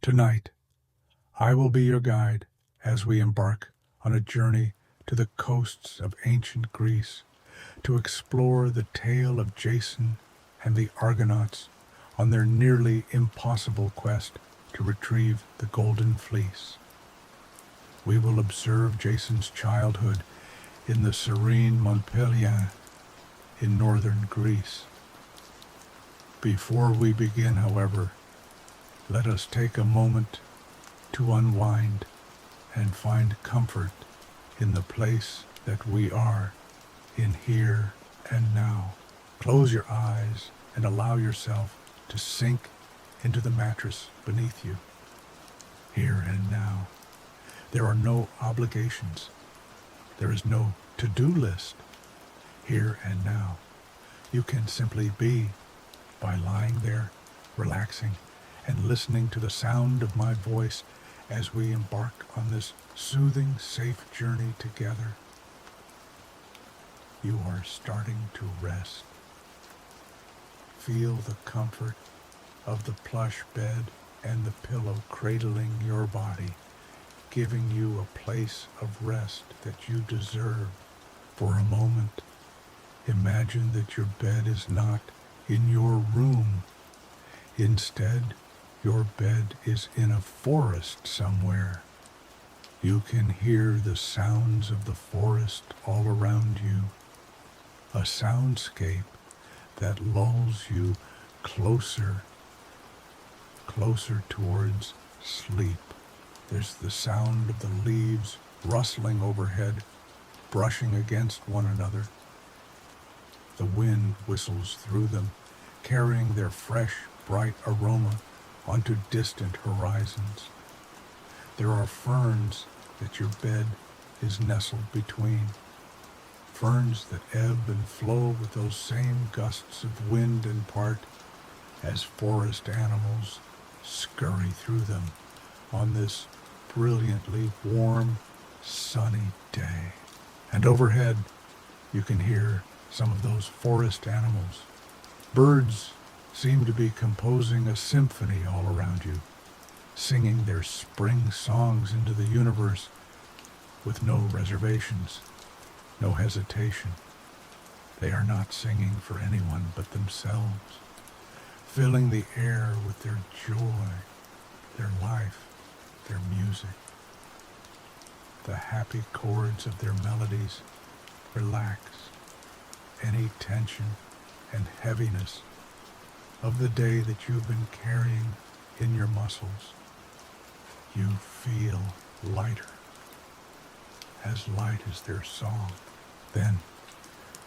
Tonight, I will be your guide as we embark on a journey to the coasts of ancient Greece to explore the tale of Jason and the Argonauts on their nearly impossible quest to retrieve the Golden Fleece. We will observe Jason's childhood in the serene Montpellier in northern Greece. Before we begin, however, let us take a moment to unwind and find comfort in the place that we are in here and now. Close your eyes and allow yourself to sink into the mattress beneath you. Here and now. There are no obligations. There is no to-do list. Here and now. You can simply be by lying there, relaxing, and listening to the sound of my voice as we embark on this soothing, safe journey together. You are starting to rest. Feel the comfort of the plush bed and the pillow cradling your body, giving you a place of rest that you deserve. For a moment, imagine that your bed is not in your room. Instead, your bed is in a forest somewhere. You can hear the sounds of the forest all around you, a soundscape that lulls you closer towards sleep. There's the sound of the leaves rustling overhead, brushing against one another. The wind whistles through them, carrying their fresh, bright aroma onto distant horizons. There are ferns that your bed is nestled between, ferns that ebb and flow with those same gusts of wind in part as forest animals scurry through them on this brilliantly warm, sunny day. And overhead, you can hear some of those forest animals. Birds seem to be composing a symphony all around you, singing their spring songs into the universe with no reservations, no hesitation. They are not singing for anyone but themselves, filling the air with their joy, their life, their music. The happy chords of their melodies relax any tension and heaviness of the day that you've been carrying in your muscles. You feel lighter, as light as their song. Then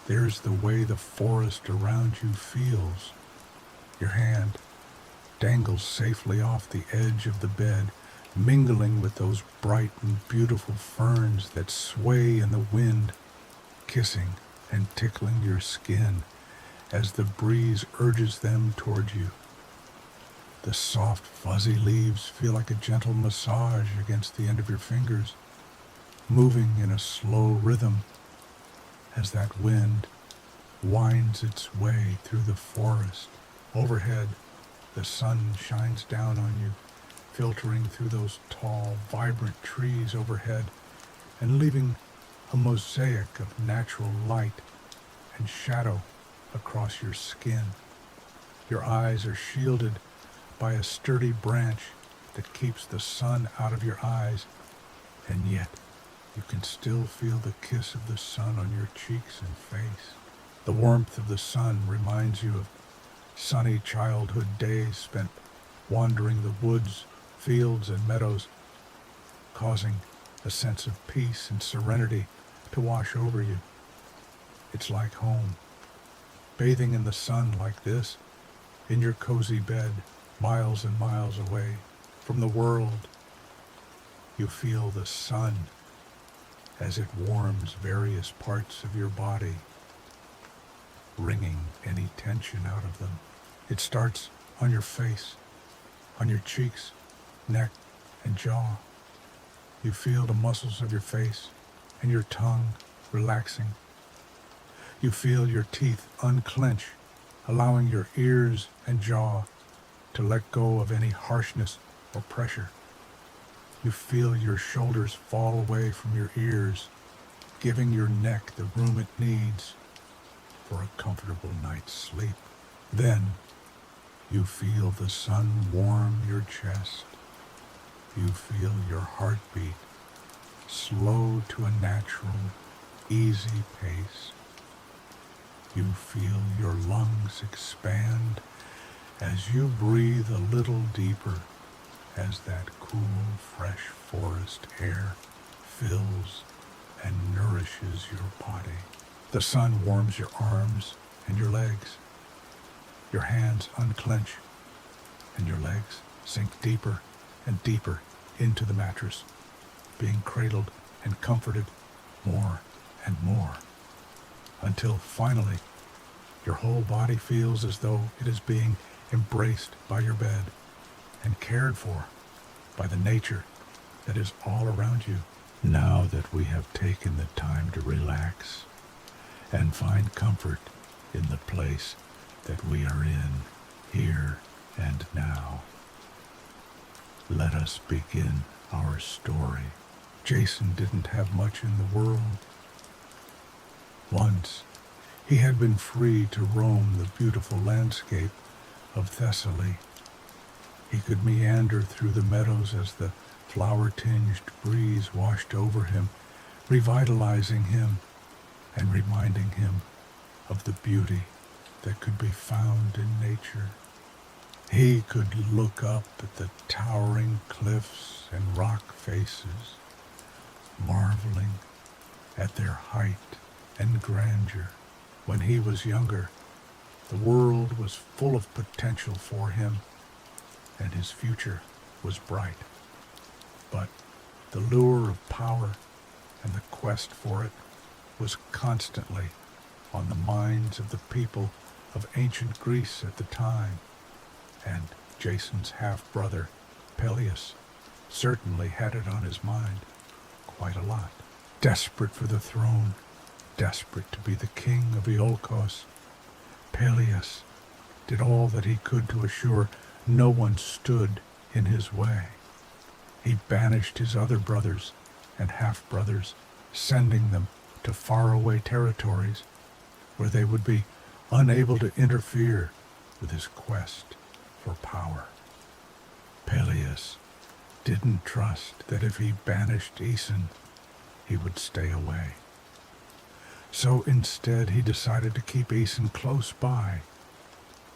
there's the way the forest around you feels. Your hand dangles safely off the edge of the bed, mingling with those bright and beautiful ferns that sway in the wind, kissing and tickling your skin as the breeze urges them toward you. The soft, fuzzy leaves feel like a gentle massage against the end of your fingers, moving in a slow rhythm as that wind winds its way through the forest. Overhead, the sun shines down on you, filtering through those tall, vibrant trees overhead and leaving a mosaic of natural light and shadow across your skin. Your eyes are shielded by a sturdy branch that keeps the sun out of your eyes, and yet you can still feel the kiss of the sun on your cheeks and face. The warmth of the sun reminds you of sunny childhood days spent wandering the woods, fields, and meadows, causing a sense of peace and serenity to wash over you. It's like home, bathing in the sun like this, in your cozy bed, miles and miles away from the world. You feel the sun as it warms various parts of your body, wringing any tension out of them. It starts on your face, on your cheeks, neck, and jaw. You feel the muscles of your face and your tongue relaxing. You feel your teeth unclench, allowing your ears and jaw to let go of any harshness or pressure. You feel your shoulders fall away from your ears, giving your neck the room it needs for a comfortable night's sleep. Then you feel the sun warm your chest. You feel your heartbeat slow to a natural, easy pace. You feel your lungs expand as you breathe a little deeper as that cool, fresh forest air fills and nourishes your body. The sun warms your arms and your legs. Your hands unclench and your legs sink deeper and deeper into the mattress, being cradled and comforted more and more, until finally your whole body feels as though it is being embraced by your bed and cared for by the nature that is all around you. Now that we have taken the time to relax and find comfort in the place that we are in, here and now, let us begin our story. Jason didn't have much in the world. Once, he had been free to roam the beautiful landscape of Thessaly. He could meander through the meadows as the flower-tinged breeze washed over him, revitalizing him and reminding him of the beauty that could be found in nature. He could look up at the towering cliffs and rock faces, marveling at their height and grandeur. When he was younger, the world was full of potential for him, and his future was bright. But the lure of power and the quest for it was constantly on the minds of the people of ancient Greece at the time, and Jason's half-brother, Peleus, certainly had it on his mind quite a lot. Desperate for the throne, desperate to be the king of Iolcos, Peleus did all that he could to assure no one stood in his way. He banished his other brothers and half-brothers, sending them to faraway territories where they would be unable to interfere with his quest for power. Peleus didn't trust that if he banished Aeson, he would stay away. So instead he decided to keep Aeson close by,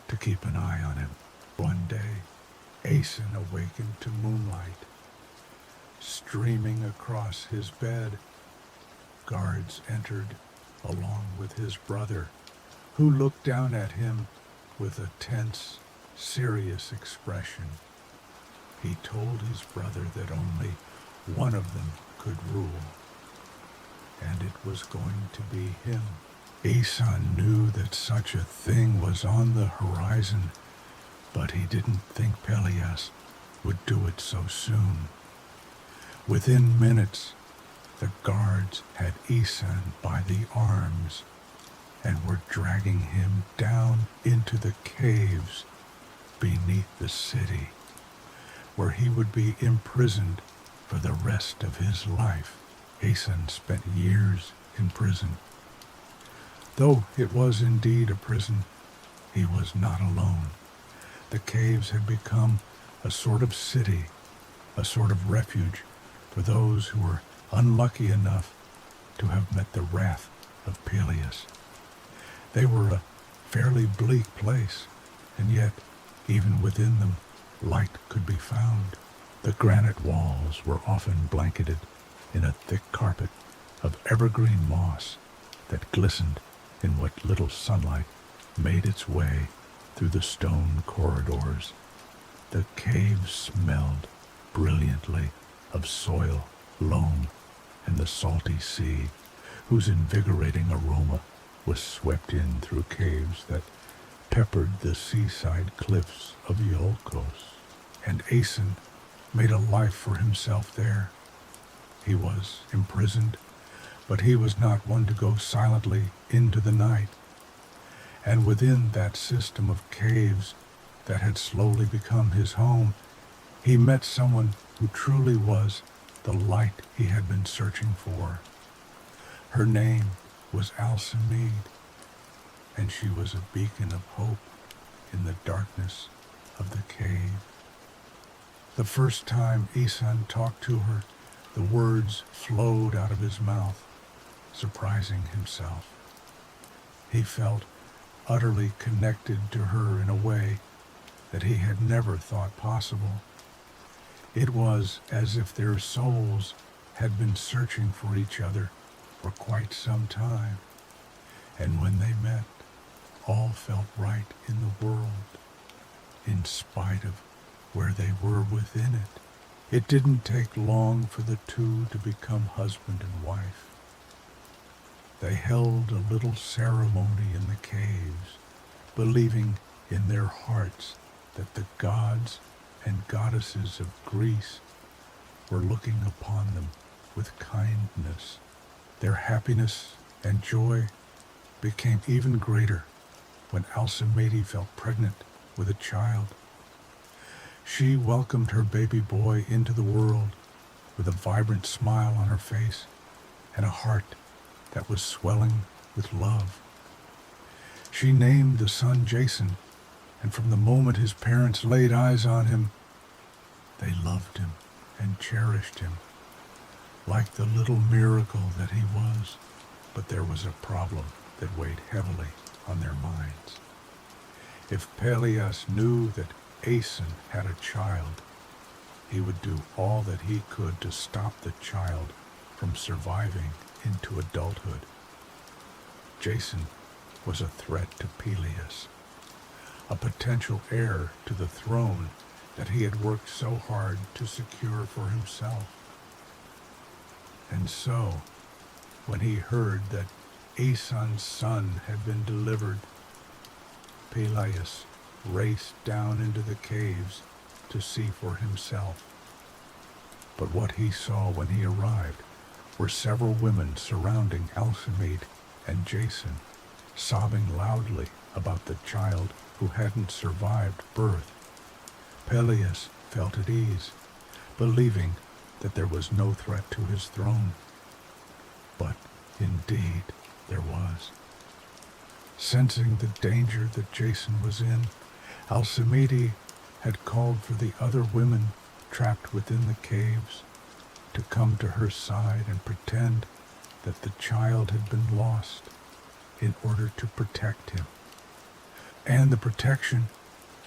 to keep an eye on him. One day, Aeson awakened to moonlight streaming across his bed. Guards entered along with his brother, who looked down at him with a tense, serious expression. He told his brother that only one of them could rule, and it was going to be him. Aeson knew that such a thing was on the horizon, but he didn't think Peleus would do it so soon. Within minutes, the guards had Aeson by the arms and were dragging him down into the caves beneath the city, where he would be imprisoned for the rest of his life. Aeson spent years in prison. Though it was indeed a prison, he was not alone. The caves had become a sort of city, a sort of refuge for those who were unlucky enough to have met the wrath of Peleus. They were a fairly bleak place, and yet, even within them, light could be found. The granite walls were often blanketed in a thick carpet of evergreen moss that glistened in what little sunlight made its way through the stone corridors. The caves smelled brilliantly of soil, loam, and the salty sea, whose invigorating aroma was swept in through caves that peppered the seaside cliffs of Iolcos. And Aeson made a life for himself there. He was imprisoned, but he was not one to go silently into the night. And within that system of caves that had slowly become his home, He met someone who truly was the light he had been searching for. Her name was Alcimede, and she was a beacon of hope in the darkness of the cave. The first time Isan talked to her, the words flowed out of his mouth, surprising himself. He felt utterly connected to her in a way that he had never thought possible. It was as if their souls had been searching for each other for quite some time, and when they met, all felt right in the world, in spite of where they were within it. It didn't take long for the two to become husband and wife. They held a little ceremony in the caves, believing in their hearts that the gods and goddesses of Greece were looking upon them with kindness. Their happiness and joy became even greater when Alcimede felt pregnant with a child. She welcomed her baby boy into the world with a vibrant smile on her face and a heart that was swelling with love. She named the son Jason, and from the moment his parents laid eyes on him, they loved him and cherished him like the little miracle that he was. But there was a problem that weighed heavily on their minds. If Peleus knew that Aeson had a child, he would do all that he could to stop the child from surviving into adulthood. Jason was a threat to Peleus, a potential heir to the throne that he had worked so hard to secure for himself. And so, when he heard that Aeson's son had been delivered, Peleus raced down into the caves to see for himself. But what he saw when he arrived were several women surrounding Alcimede and Jason, sobbing loudly about the child who hadn't survived birth. Peleus felt at ease, believing that there was no threat to his throne. But indeed there was. Sensing the danger that Jason was in, Alcimede had called for the other women trapped within the caves to come to her side and pretend that the child had been lost in order to protect him. And the protection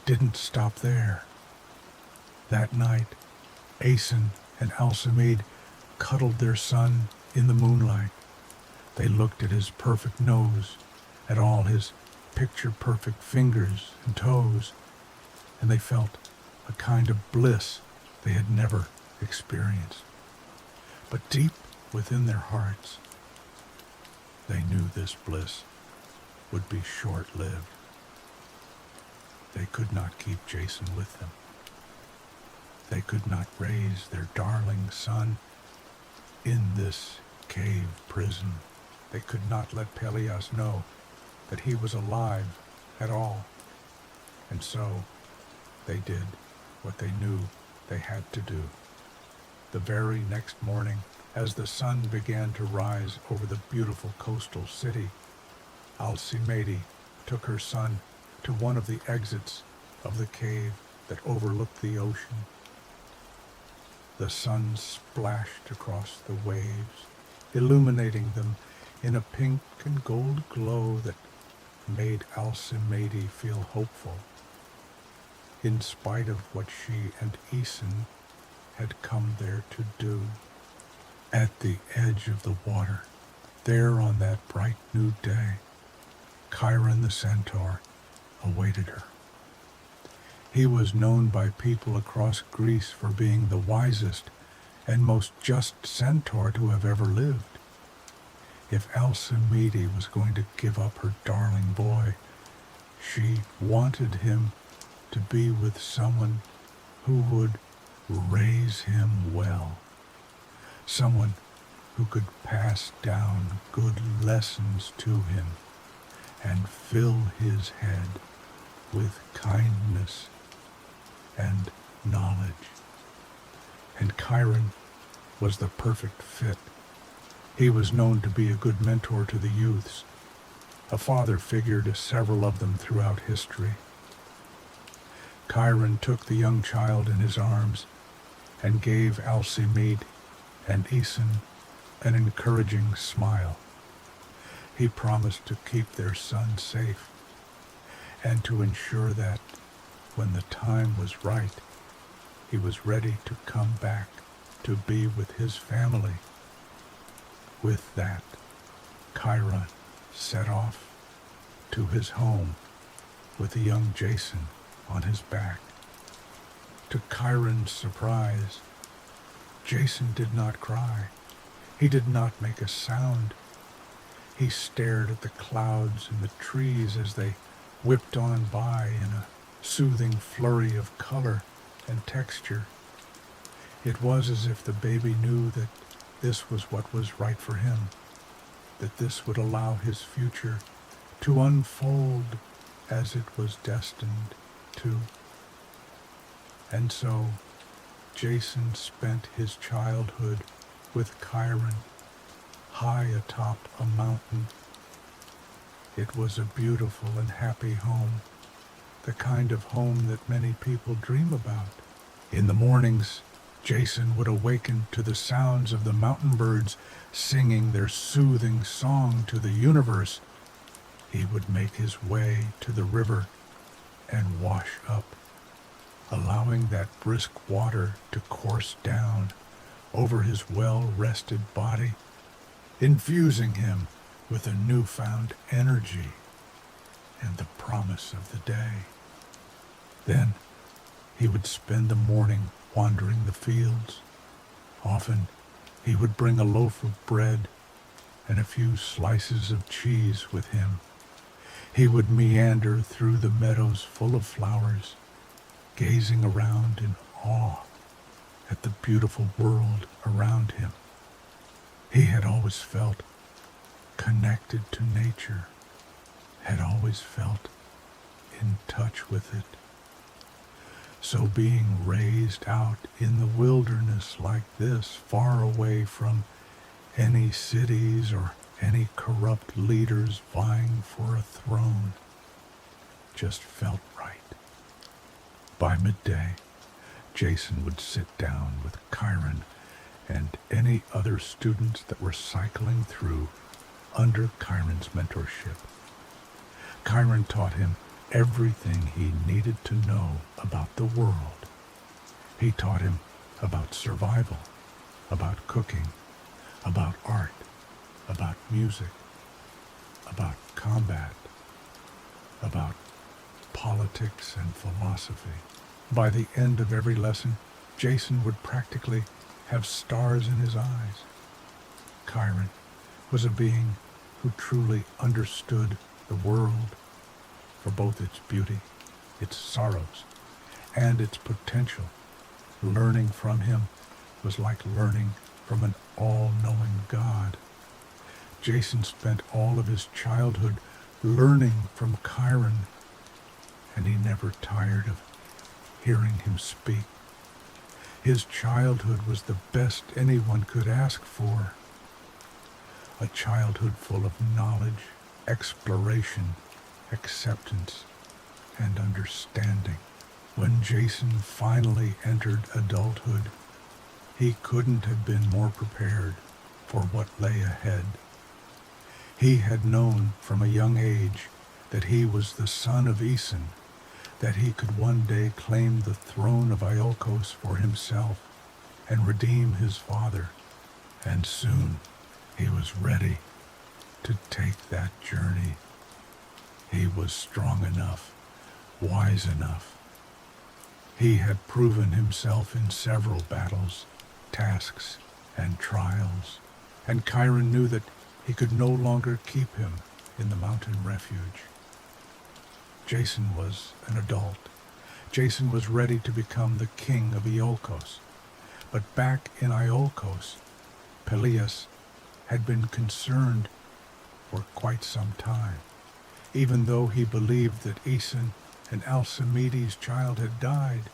didn't stop there. That night, Aeson and Alcimede cuddled their son in the moonlight. They looked at his perfect nose, at all his picture-perfect fingers and toes, and they felt a kind of bliss they had never experienced. But deep within their hearts, they knew this bliss would be short-lived. They could not keep Jason with them. They could not raise their darling son in this cave prison. They could not let Peleus know that he was alive at all. And so they did what they knew they had to do. The very next morning, as the sun began to rise over the beautiful coastal city, Alcimede took her son to one of the exits of the cave that overlooked the ocean. The sun splashed across the waves, illuminating them in a pink and gold glow that made Alcimede feel hopeful, in spite of what she and Aeson had come there to do. At the edge of the water, there on that bright new day, Chiron the centaur awaited her. He was known by people across Greece for being the wisest and most just centaur to have ever lived. If Alcimede was going to give up her darling boy, she wanted him to be with someone who would raise him well, someone who could pass down good lessons to him and fill his head with kindness and knowledge. and Chiron was the perfect fit. He was known to be a good mentor to the youths, a father figure to several of them throughout history. Chiron took the young child in his arms and gave Alcimede and Aeson an encouraging smile. He promised to keep their son safe and to ensure that, when the time was right, he was ready to come back to be with his family. With that, Chiron set off to his home with the young Jason on his back. To Chiron's surprise, Jason did not cry. He did not make a sound. He stared at the clouds and the trees as they whipped on by in a soothing flurry of color and texture. It was as if the baby knew that this was what was right for him, that this would allow his future to unfold as it was destined to. And so, Jason spent his childhood with Chiron, high atop a mountain. It was a beautiful and happy home, the kind of home that many people dream about. In the mornings, Jason would awaken to the sounds of the mountain birds singing their soothing song to the universe. He would make his way to the river and wash up, allowing that brisk water to course down over his well-rested body, infusing him with a newfound energy and the promise of the day. Then he would spend the morning wandering the fields. Often he would bring a loaf of bread and a few slices of cheese with him. He would meander through the meadows full of flowers, gazing around in awe at the beautiful world around him. He had always felt connected to nature, had always felt in touch with it. So being raised out in the wilderness like this, far away from any cities or any corrupt leaders vying for a throne, just felt right. By midday, Jason would sit down with Chiron and any other students that were cycling through under Chiron's mentorship. Chiron taught him everything he needed to know about the world. He taught him about survival, about cooking, about art, about music, about combat, about politics and philosophy. By the end of every lesson, Jason would practically have stars in his eyes. Chiron was a being who truly understood the world for both its beauty, its sorrows, and its potential. Learning from him was like learning from an all-knowing God. Jason spent all of his childhood learning from Chiron, and he never tired of hearing him speak. His childhood was the best anyone could ask for. A childhood full of knowledge, exploration, acceptance, and understanding. When Jason finally entered adulthood, he couldn't have been more prepared for what lay ahead. He had known from a young age that he was the son of Aeson, that he could one day claim the throne of Iolcos for himself and redeem his father, and soon he was ready to take that journey. He was strong enough, wise enough. He had proven himself in several battles, tasks, and trials, and Chiron knew that he could no longer keep him in the mountain refuge. Jason was an adult. Jason was ready to become the king of Iolcos. But back in Iolcos, Peleus had been concerned for quite some time. Even though he believed that Aeson and Alcimedes' child had died,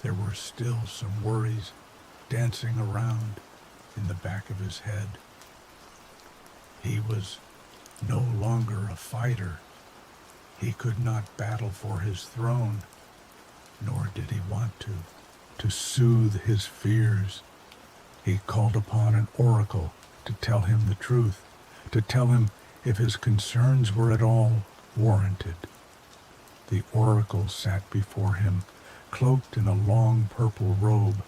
there were still some worries dancing around in the back of his head. He was no longer a fighter. He could not battle for his throne, nor did he want to. To soothe his fears, he called upon an oracle to tell him the truth, to tell him if his concerns were at all warranted. The oracle sat before him, cloaked in a long purple robe,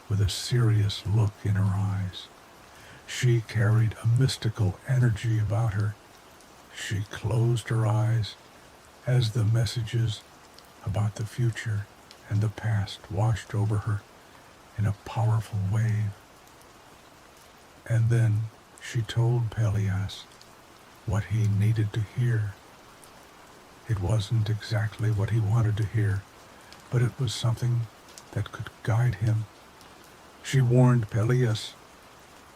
with a serious look in her eyes. She carried a mystical energy about her. She closed her eyes as the messages about the future and the past washed over her in a powerful wave. And then she told Peleus what he needed to hear. It wasn't exactly what he wanted to hear, but it was something that could guide him. She warned Peleus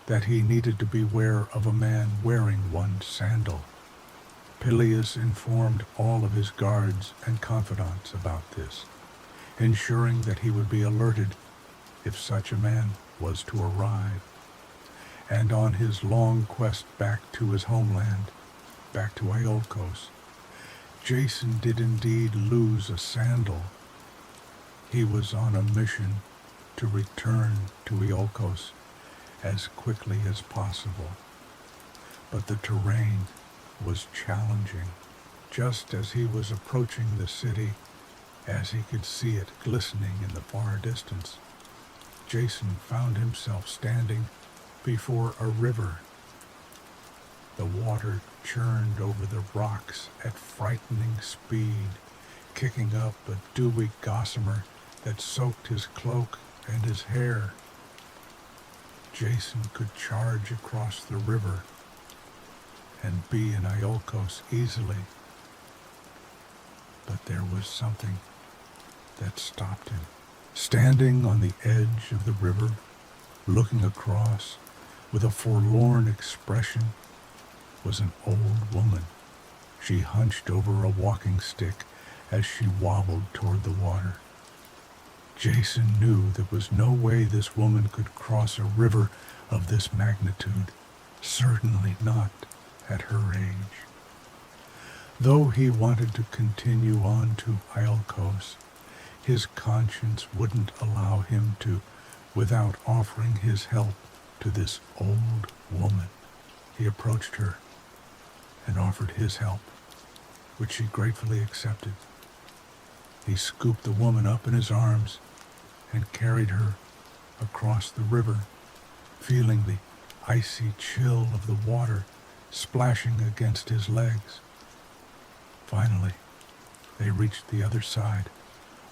that he needed to beware of a man wearing one sandal. Peleus informed all of his guards and confidants about this, ensuring that he would be alerted if such a man was to arrive. And on his long quest back to his homeland, back to Iolcos, Jason did indeed lose a sandal. He was on a mission to return to Iolcos as quickly as possible. But the terrain was challenging. Just as he was approaching the city, as he could see it glistening in the far distance, Jason found himself standing before a river. The water churned over the rocks at frightening speed, kicking up a dewy gossamer that soaked his cloak and his hair. Jason could charge across the river and be in Iolcos easily. But there was something that stopped him. Standing on the edge of the river, looking across with a forlorn expression, was an old woman. She hunched over a walking stick as she wobbled toward the water. Jason knew there was no way this woman could cross a river of this magnitude, certainly not at her age. Though he wanted to continue on to Iolcos, his conscience wouldn't allow him to without offering his help to this old woman. He approached her and offered his help, which she gratefully accepted. He scooped the woman up in his arms and carried her across the river, feeling the icy chill of the water splashing against his legs. Finally, they reached the other side,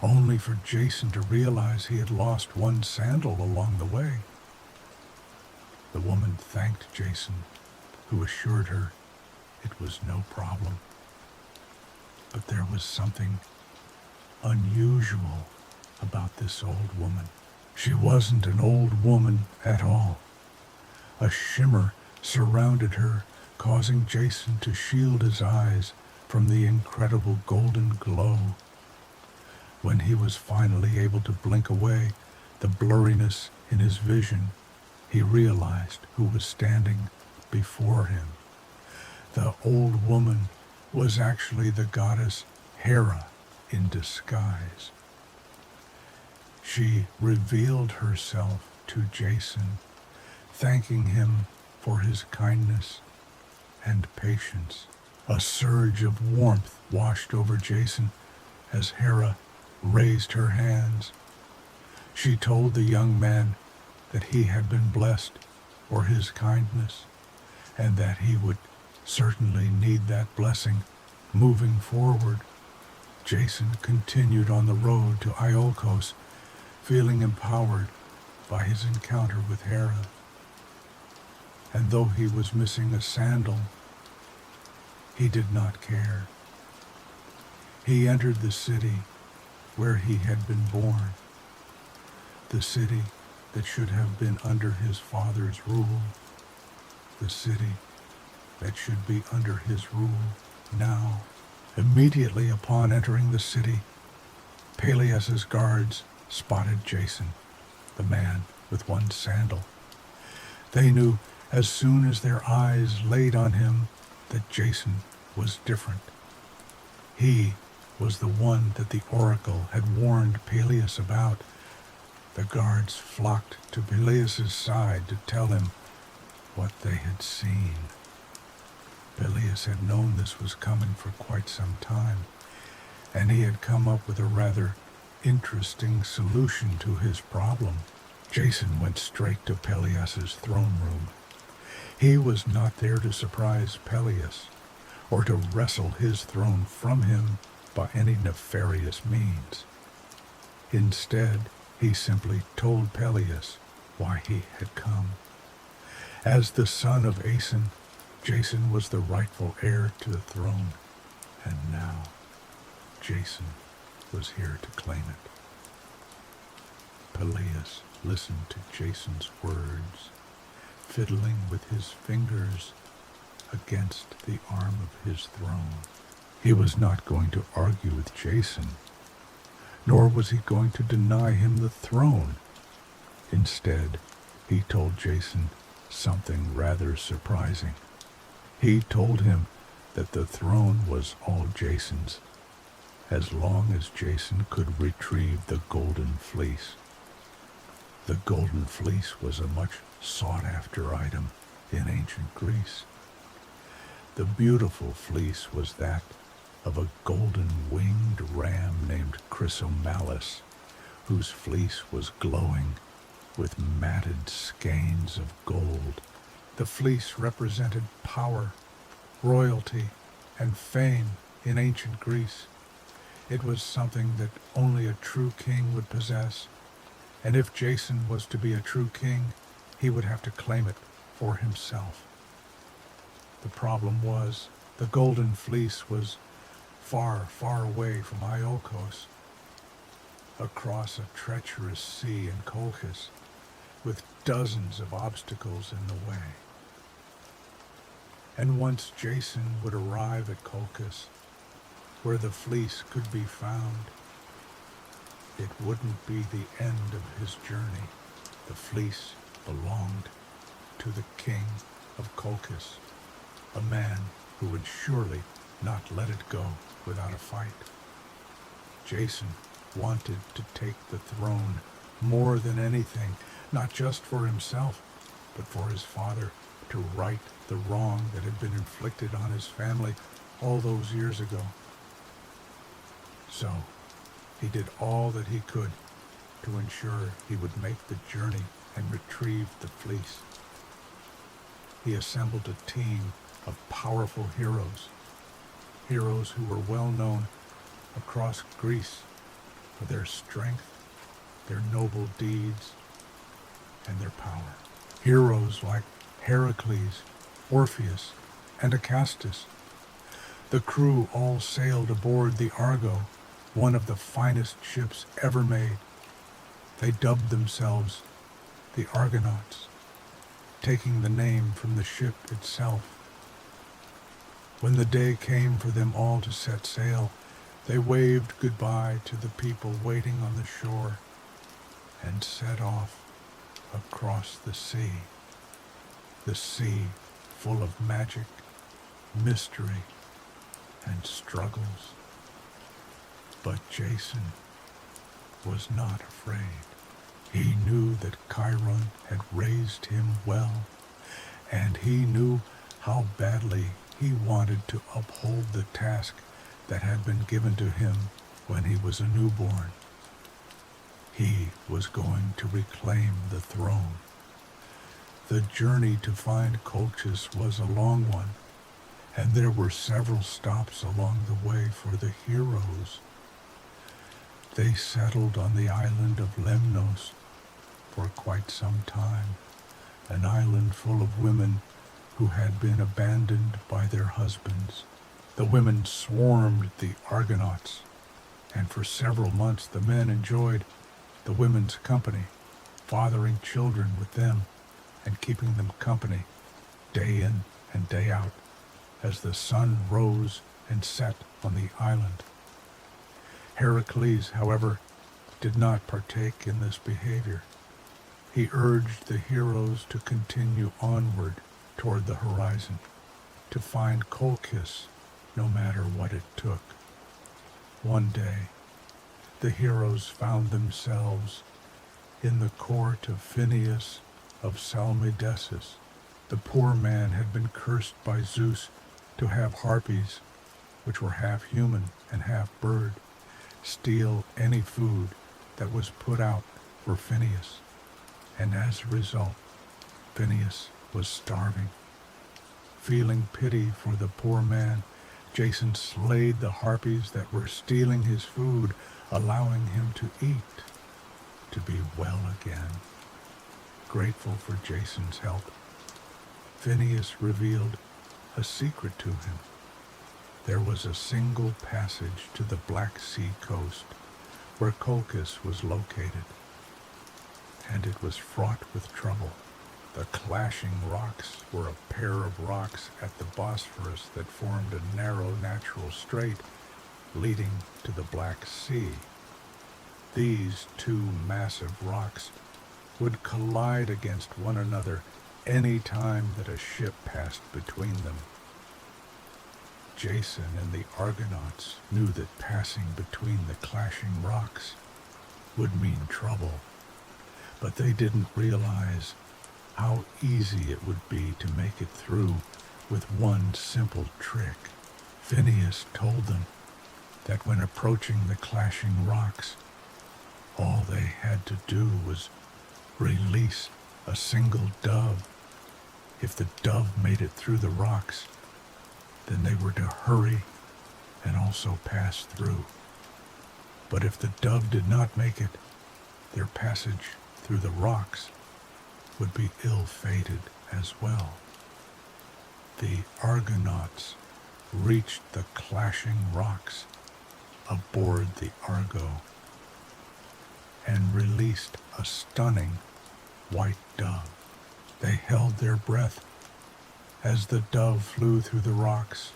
only for Jason to realize he had lost one sandal along the way. The woman thanked Jason, who assured her it was no problem. But there was something unusual about this old woman. She wasn't an old woman at all. A shimmer surrounded her, causing Jason to shield his eyes from the incredible golden glow. When he was finally able to blink away the blurriness in his vision, he realized who was standing before him. The old woman was actually the goddess Hera in disguise. She revealed herself to Jason, thanking him for his kindness and patience. A surge of warmth washed over Jason as Hera raised her hands. She told the young man that he had been blessed for his kindness, and that he would certainly need that blessing moving forward. Jason continued on the road to Iolcos, feeling empowered by his encounter with Hera. And though he was missing a sandal, he did not care. He entered the city where he had been born, the city that should have been under his father's rule, the city that should be under his rule now. Immediately upon entering the city, Peleus's guards spotted Jason, the man with one sandal. They knew as soon as their eyes laid on him that Jason was different. He was the one that the oracle had warned Peleus about. The guards flocked to Peleus's side to tell him what they had seen. Peleus had known this was coming for quite some time, and he had come up with a rather interesting solution to his problem. Jason went straight to Peleus's throne room. He was not there to surprise Peleus, or to wrestle his throne from him by any nefarious means. Instead, he simply told Peleus why he had come. As the son of Aeson, Jason was the rightful heir to the throne, and now Jason was here to claim it. Peleus listened to Jason's words, fiddling with his fingers against the arm of his throne. He was not going to argue with Jason, nor was he going to deny him the throne. Instead, he told Jason something rather surprising. He told him that the throne was all Jason's, as long as Jason could retrieve the Golden Fleece. The Golden Fleece was a much sought-after item in ancient Greece. The beautiful fleece was that of a golden-winged ram named Chrysomalis, whose fleece was glowing with matted skeins of gold. The fleece represented power, royalty, and fame in ancient Greece. It was something that only a true king would possess, and if Jason was to be a true king, he would have to claim it for himself. The problem was, the Golden Fleece was far, far away from Iolcos, across a treacherous sea in Colchis, with dozens of obstacles in the way. And once Jason would arrive at Colchis, where the fleece could be found, it wouldn't be the end of his journey. The fleece belonged to the king of Colchis, a man who would surely not let it go without a fight. Jason wanted to take the throne more than anything, not just for himself, but for his father, to right the wrong that had been inflicted on his family all those years ago. So, he did all that he could to ensure he would make the journey and retrieve the fleece. He assembled a team of powerful heroes who were well known across Greece for their strength, their noble deeds, and their power. Heroes like Heracles, Orpheus, and Acastus. The crew all sailed aboard the Argo, one of the finest ships ever made. They dubbed themselves the Argonauts, taking the name from the ship itself. When the day came for them all to set sail, they waved goodbye to the people waiting on the shore and set off across the sea full of magic, mystery, and struggles. But Jason was not afraid. He knew that Chiron had raised him well, and he knew how badly he wanted to uphold the task that had been given to him when he was a newborn. He was going to reclaim the throne. The journey to find Colchis was a long one, and there were several stops along the way for the heroes. They settled on the island of Lemnos for quite some time, an island full of women who had been abandoned by their husbands. The women swarmed the Argonauts, and for several months the men enjoyed the women's company, fathering children with them and keeping them company day in and day out as the sun rose and set on the island. Heracles, however, did not partake in this behavior. he urged the heroes to continue onward toward the horizon, to find Colchis no matter what it took. One day, the heroes found themselves in the court of Phineus of Salmydessus. The poor man had been cursed by Zeus to have harpies, which were half human and half bird, steal any food that was put out for Phineus, and as a result, Phineus was starving. Feeling pity for the poor man, Jason slayed the harpies that were stealing his food, allowing him to eat, to be well again. Grateful for Jason's help, Phineus revealed a secret to him. There was a single passage to the Black Sea coast where Colchis was located, and it was fraught with trouble. The clashing rocks were a pair of rocks at the Bosphorus that formed a narrow natural strait leading to the Black Sea. These two massive rocks would collide against one another any time that a ship passed between them. Jason and the Argonauts knew that passing between the clashing rocks would mean trouble, but they didn't realize how easy it would be to make it through with one simple trick. Phineus told them that when approaching the clashing rocks, all they had to do was release a single dove. If the dove made it through the rocks, then they were to hurry and also pass through. But if the dove did not make it, their passage through the rocks would be ill-fated as well. The Argonauts reached the clashing rocks aboard the Argo and released a stunning white dove. They held their breath as the dove flew through the rocks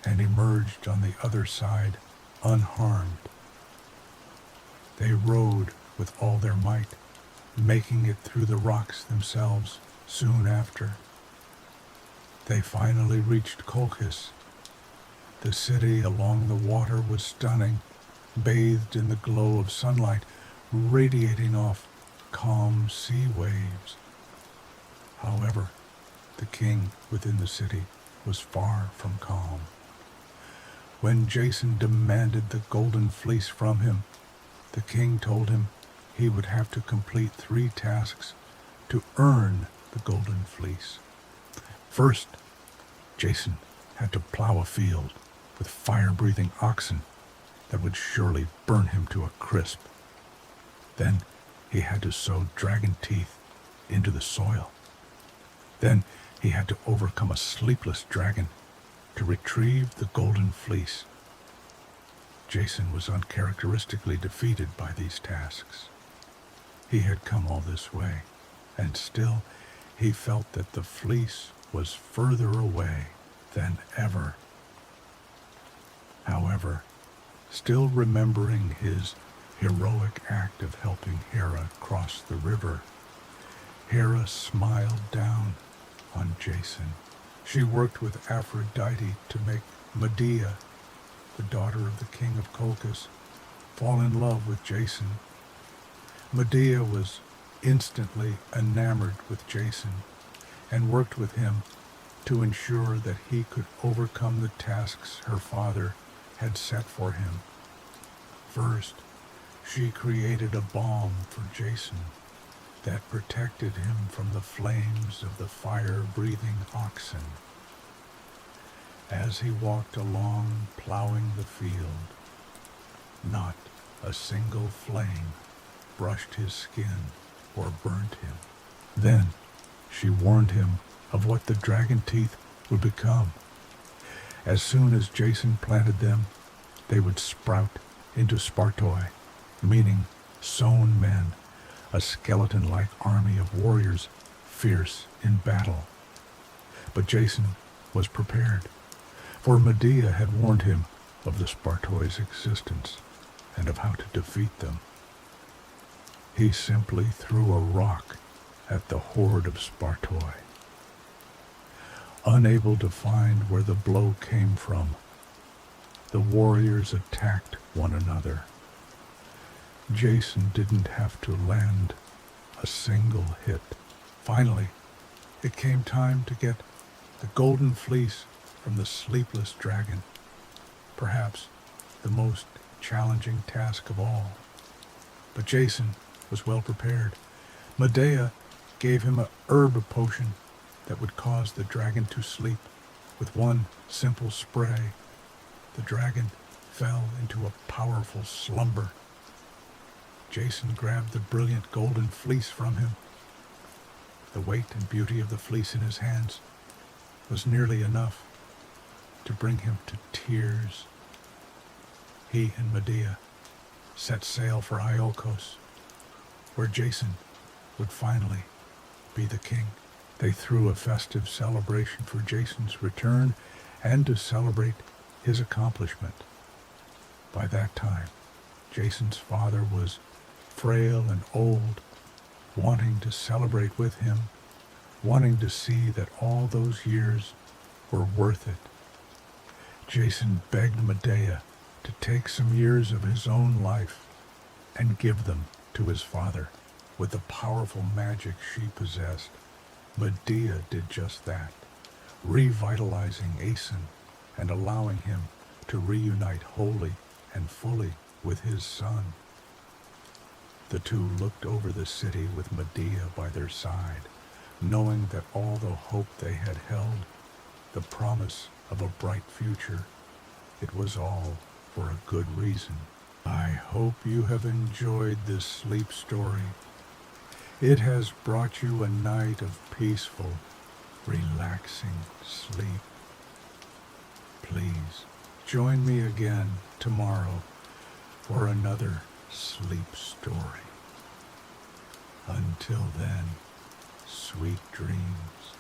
and emerged on the other side unharmed. They rowed with all their might, making it through the rocks themselves soon after. They finally reached Colchis. The city along the water was stunning, bathed in the glow of sunlight, radiating off calm sea waves. However, the king within the city was far from calm. When Jason demanded the Golden Fleece from him, the king told him he would have to complete 3 tasks to earn the Golden Fleece. First, Jason had to plow a field with fire-breathing oxen that would surely burn him to a crisp. Then he had to sow dragon teeth into the soil. Then he had to overcome a sleepless dragon to retrieve the Golden Fleece. Jason was uncharacteristically defeated by these tasks. He had come all this way, and still he felt that the fleece was further away than ever. However, still remembering his heroic act of helping Hera cross the river, Hera smiled down on Jason. She worked with Aphrodite to make Medea, the daughter of the king of Colchis, fall in love with Jason. Medea was instantly enamored with Jason and worked with him to ensure that he could overcome the tasks her father had set for him. First, she created a balm for Jason that protected him from the flames of the fire-breathing oxen. As he walked along plowing the field, not a single flame brushed his skin or burnt him. Then she warned him of what the dragon teeth would become. As soon as Jason planted them, they would sprout into Spartoi, meaning sown men, a skeleton-like army of warriors fierce in battle. But Jason was prepared, for Medea had warned him of the Spartoi's existence and of how to defeat them. He simply threw a rock at the horde of Spartoi. Unable to find where the blow came from, the warriors attacked one another. Jason didn't have to land a single hit. Finally, it came time to get the Golden Fleece from the sleepless dragon, perhaps the most challenging task of all. But Jason was well prepared. Medea gave him a herb potion that would cause the dragon to sleep. With one simple spray, the dragon fell into a powerful slumber. Jason grabbed the brilliant Golden Fleece from him. The weight and beauty of the fleece in his hands was nearly enough to bring him to tears. He and Medea set sail for Iolcos, where Jason would finally be the king. They threw a festive celebration for Jason's return and to celebrate his accomplishment. By that time, Jason's father was frail and old, wanting to celebrate with him, wanting to see that all those years were worth it. Jason begged Medea to take some years of his own life and give them to his father. With the powerful magic she possessed, Medea did just that, revitalizing Aeson and allowing him to reunite wholly and fully with his son. The two looked over the city with Medea by their side, knowing that all the hope they had held, the promise of a bright future, it was all for a good reason. I hope you have enjoyed this sleep story. It has brought you a night of peaceful, relaxing sleep. Please join me again tomorrow for another sleep story. Until then, sweet dreams.